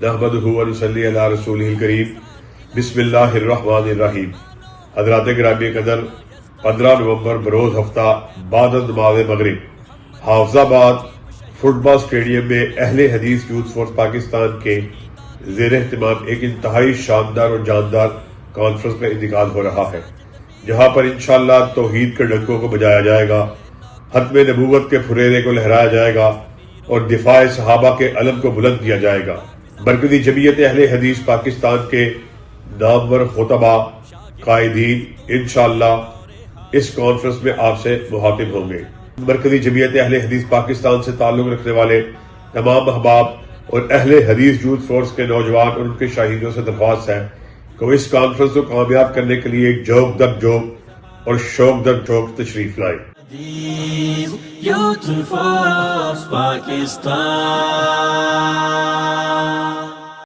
نحمدہ و نصلی علی رسولہ الکریم بسم اللہ الرحمن الرحیم۔ حضرات گرامی قدر، 15 نومبر بروز ہفتہ بعد از نماز مغرب حافظ آباد فٹ بال اسٹیڈیم میں اہل حدیث یوتھ فورس پاکستان کے زیر اہتمام ایک انتہائی شاندار اور جاندار کانفرنس کا انعقاد ہو رہا ہے، جہاں پر انشاءاللہ توحید کے ڈنکوں کو بجایا جائے گا، ختم نبوت کے پھریرے کو لہرایا جائے گا اور دفاع صحابہ کے علم کو بلند کیا جائے گا۔ مرکزی جمعیت اہل حدیث پاکستان کے نامور خطبہ قائدین انشاءاللہ اس کانفرنس میں آپ سے مخاطب ہوں گے۔ مرکزی جمعیت اہل حدیث پاکستان سے تعلق رکھنے والے تمام احباب اور اہل حدیث یوتھ فورس کے نوجوان اور ان کے شاہدوں سے درخواست ہے کہ وہ اس کانفرنس کو کامیاب کرنے کے لیے ایک جوک در جوک اور شوق در شوق تشریف لائیں۔ Youth force Pakistan